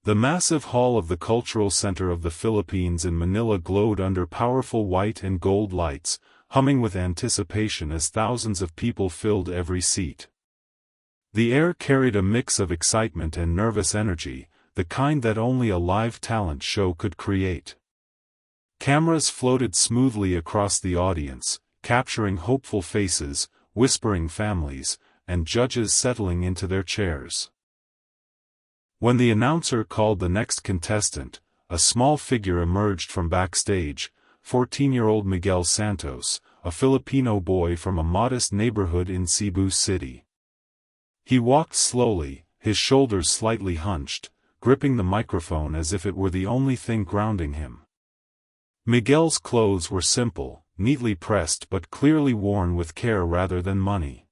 The massive hall of the cultural center of the Philippines in Manila glowed under powerful white and gold lights, humming with anticipation as thousands of people filled every seat. The air carried a mix of excitement and nervous energy, the kind that only a live talent show could create. Cameras floated smoothly across the audience, capturing hopeful faces, whispering families, and judges settling into their chairs. When the announcer called the next contestant, a small figure emerged from backstage, 14-year-old Miguel Santos, a Filipino boy from a modest neighborhood in Cebu City. He walked slowly, his shoulders slightly hunched, gripping the microphone as if it were the only thing grounding him. Miguel's clothes were simple, neatly pressed but clearly worn with care rather than money.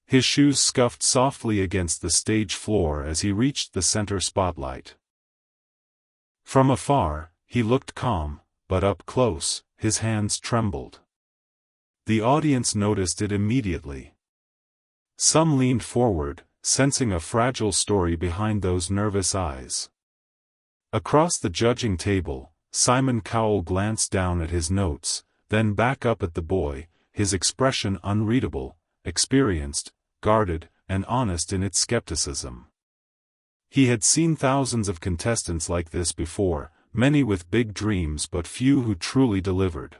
His shoes scuffed softly against the stage floor as he reached the center spotlight. From afar, he looked calm, but up close, his hands trembled. The audience noticed it immediately. Some leaned forward, sensing a fragile story behind those nervous eyes. Across the judging table, Simon Cowell glanced down at his notes, then back up at the boy, his expression unreadable, experienced, guarded, and honest in its skepticism. He had seen thousands of contestants like this before, many with big dreams but few who truly delivered.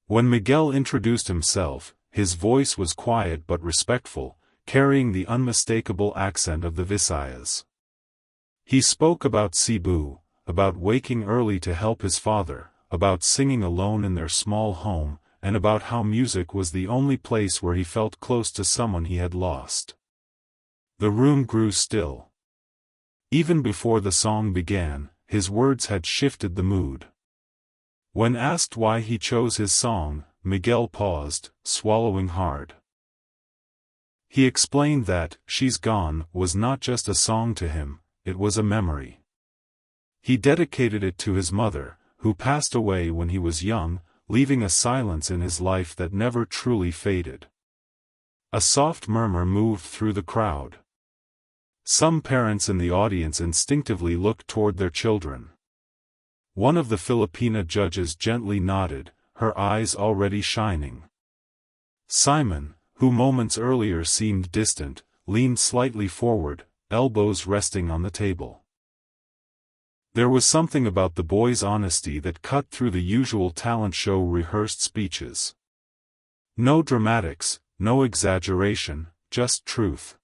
When Miguel introduced himself, his voice was quiet but respectful, carrying the unmistakable accent of the Visayas. He spoke about Cebu, about waking early to help his father, about singing alone in their small home, and about how music was the only place where he felt close to someone he had lost. The room grew still. Even before the song began, his words had shifted the mood. When asked why he chose his song, Miguel paused, swallowing hard. He explained that "She's Gone" was not just a song to him, it was a memory. He dedicated it to his mother, who passed away when he was young, leaving a silence in his life that never truly faded. A soft murmur moved through the crowd. Some parents in the audience instinctively looked toward their children. One of the Filipina judges gently nodded, her eyes already shining. Simon, who moments earlier seemed distant, leaned slightly forward, elbows resting on the table. There was something about the boy's honesty that cut through the usual talent show rehearsed speeches. No dramatics, no exaggeration, just truth.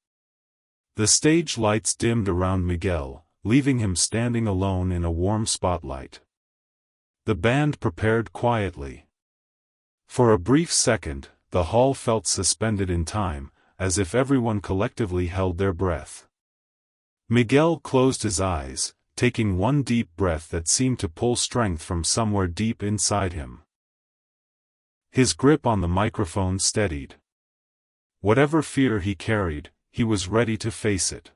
The stage lights dimmed around Miguel, leaving him standing alone in a warm spotlight. The band prepared quietly. For a brief second, the hall felt suspended in time, as if everyone collectively held their breath. Miguel closed his eyes, taking one deep breath that seemed to pull strength from somewhere deep inside him. His grip on the microphone steadied. Whatever fear he carried, he was ready to face it.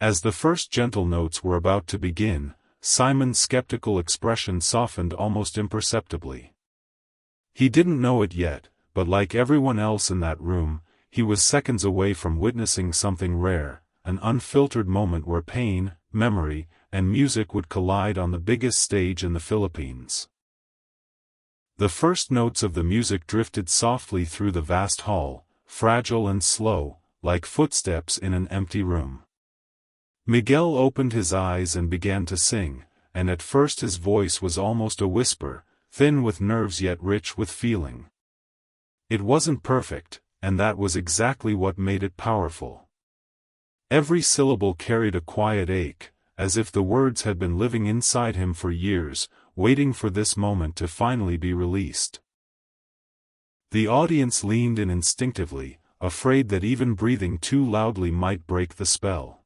As the first gentle notes were about to begin, Simon's skeptical expression softened almost imperceptibly. He didn't know it yet, but like everyone else in that room, he was seconds away from witnessing something rare, an unfiltered moment where pain, memory, and music would collide on the biggest stage in the Philippines. The first notes of the music drifted softly through the vast hall, fragile and slow, like footsteps in an empty room. Miguel opened his eyes and began to sing, and at first his voice was almost a whisper, thin with nerves yet rich with feeling. It wasn't perfect, and that was exactly what made it powerful. Every syllable carried a quiet ache, as if the words had been living inside him for years, waiting for this moment to finally be released. The audience leaned in instinctively, afraid that even breathing too loudly might break the spell.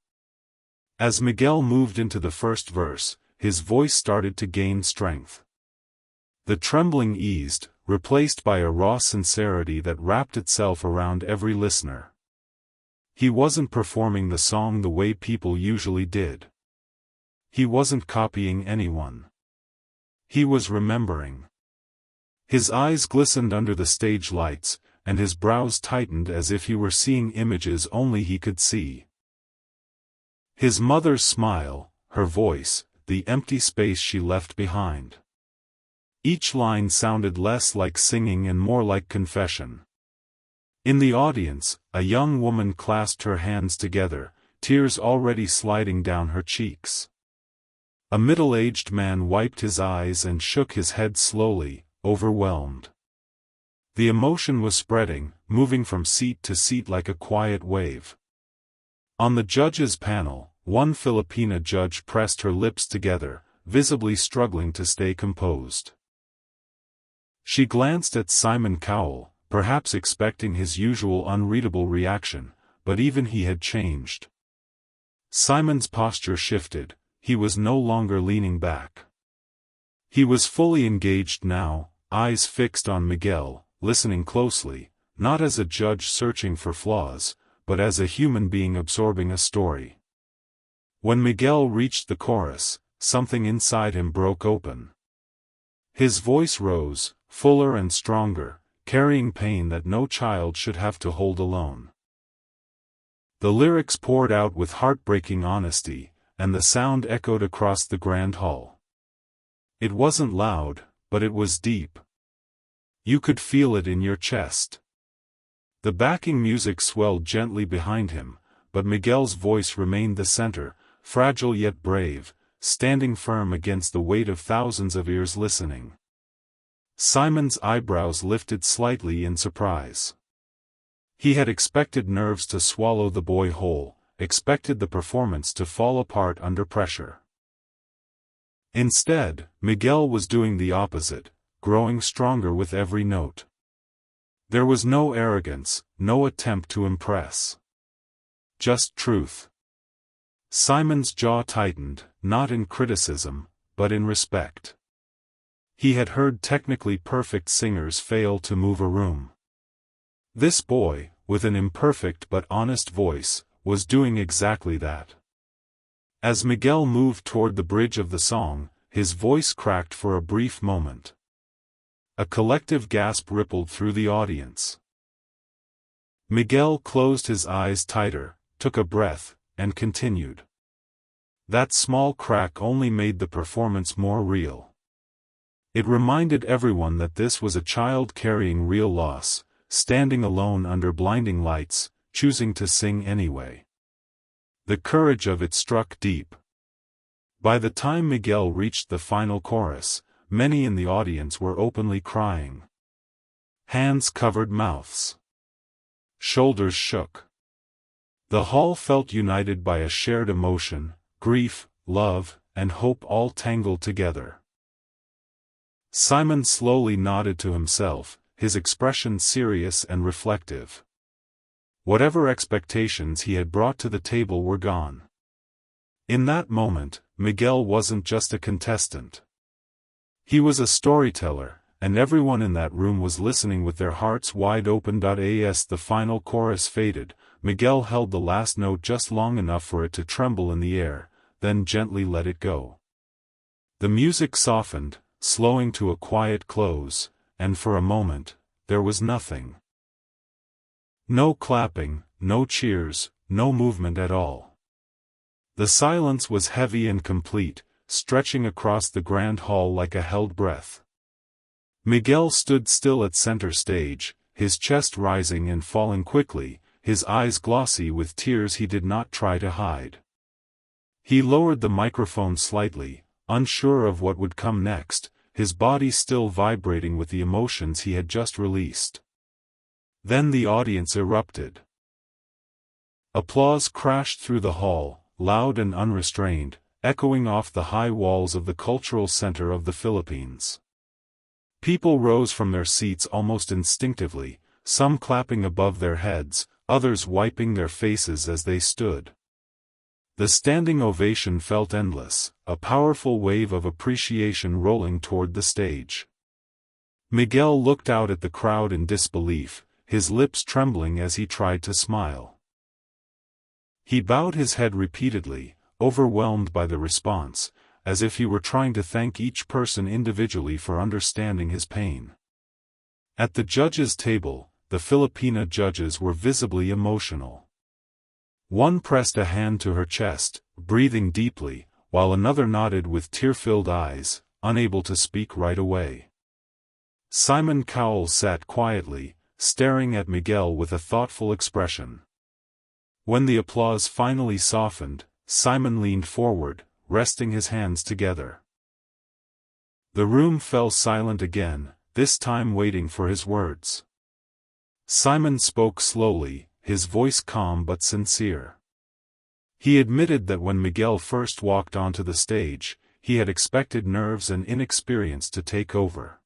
As Miguel moved into the first verse, his voice started to gain strength. The trembling eased, replaced by a raw sincerity that wrapped itself around every listener. He wasn't performing the song the way people usually did. He wasn't copying anyone. He was remembering. His eyes glistened under the stage lights, and his brows tightened as if he were seeing images only he could see. His mother's smile, her voice, the empty space she left behind. Each line sounded less like singing and more like confession. In the audience, a young woman clasped her hands together, tears already sliding down her cheeks. A middle-aged man wiped his eyes and shook his head slowly, overwhelmed. The emotion was spreading, moving from seat to seat like a quiet wave. On the judges' panel, one Filipina judge pressed her lips together, visibly struggling to stay composed. She glanced at Simon Cowell, perhaps expecting his usual unreadable reaction, but even he had changed. Simon's posture shifted, he was no longer leaning back. He was fully engaged now, eyes fixed on Miguel, listening closely, not as a judge searching for flaws, but as a human being absorbing a story. When Miguel reached the chorus, something inside him broke open. His voice rose, fuller and stronger, carrying pain that no child should have to hold alone. The lyrics poured out with heartbreaking honesty, and the sound echoed across the grand hall. It wasn't loud, but it was deep. You could feel it in your chest. The backing music swelled gently behind him, but Miguel's voice remained the center, fragile yet brave, standing firm against the weight of thousands of ears listening. Simon's eyebrows lifted slightly in surprise. He had expected nerves to swallow the boy whole, expected the performance to fall apart under pressure. Instead, Miguel was doing the opposite, growing stronger with every note. There was no arrogance, no attempt to impress. Just truth. Simon's jaw tightened, not in criticism, but in respect. He had heard technically perfect singers fail to move a room. This boy, with an imperfect but honest voice, was doing exactly that. As Miguel moved toward the bridge of the song, his voice cracked for a brief moment. A collective gasp rippled through the audience. Miguel closed his eyes tighter, took a breath, and continued. That small crack only made the performance more real. It reminded everyone that this was a child carrying real loss, standing alone under blinding lights, choosing to sing anyway. The courage of it struck deep. By the time Miguel reached the final chorus, many in the audience were openly crying. Hands covered mouths. Shoulders shook. The hall felt united by a shared emotion, grief, love, and hope all tangled together. Simon slowly nodded to himself, his expression serious and reflective. Whatever expectations he had brought to the table were gone. In that moment, Miguel wasn't just a contestant. He was a storyteller, and everyone in that room was listening with their hearts wide open. As the final chorus faded, Miguel held the last note just long enough for it to tremble in the air, then gently let it go. The music softened, slowing to a quiet close, and for a moment, there was nothing. No clapping, no cheers, no movement at all. The silence was heavy and complete, stretching across the grand hall like a held breath. Miguel stood still at center stage, his chest rising and falling quickly, his eyes glossy with tears he did not try to hide. He lowered the microphone slightly, unsure of what would come next, his body still vibrating with the emotions he had just released. Then the audience erupted. Applause crashed through the hall, loud and unrestrained, echoing off the high walls of the cultural center of the Philippines. People rose from their seats almost instinctively, some clapping above their heads, others wiping their faces as they stood. The standing ovation felt endless, a powerful wave of appreciation rolling toward the stage. Miguel looked out at the crowd in disbelief, his lips trembling as he tried to smile. He bowed his head repeatedly, overwhelmed by the response, as if he were trying to thank each person individually for understanding his pain. At the judges' table, the Filipina judges were visibly emotional. One pressed a hand to her chest, breathing deeply, while another nodded with tear-filled eyes, unable to speak right away. Simon Cowell sat quietly, staring at Miguel with a thoughtful expression. When the applause finally softened, Simon leaned forward, resting his hands together. The room fell silent again, this time waiting for his words. Simon spoke slowly, his voice calm but sincere. He admitted that when Miguel first walked onto the stage, he had expected nerves and inexperience to take over.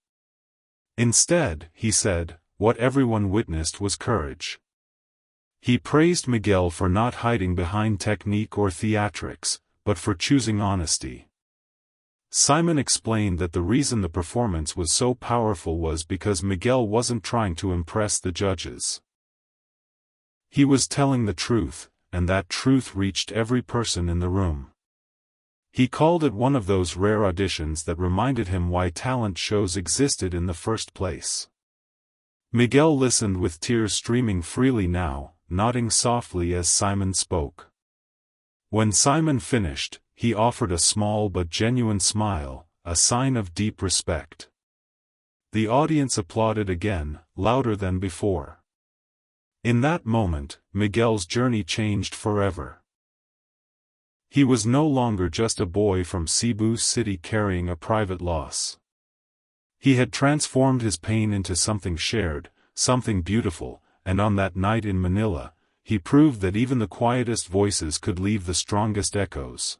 Instead, he said, what everyone witnessed was courage. He praised Miguel for not hiding behind technique or theatrics, but for choosing honesty. Simon explained that the reason the performance was so powerful was because Miguel wasn't trying to impress the judges. He was telling the truth, and that truth reached every person in the room. He called it one of those rare auditions that reminded him why talent shows existed in the first place. Miguel listened with tears streaming freely now, nodding softly as Simon spoke. When Simon finished, he offered a small but genuine smile, a sign of deep respect. The audience applauded again, louder than before. In that moment, Miguel's journey changed forever. He was no longer just a boy from Cebu City carrying a private loss. He had transformed his pain into something shared, something beautiful, and on that night in Manila, he proved that even the quietest voices could leave the strongest echoes.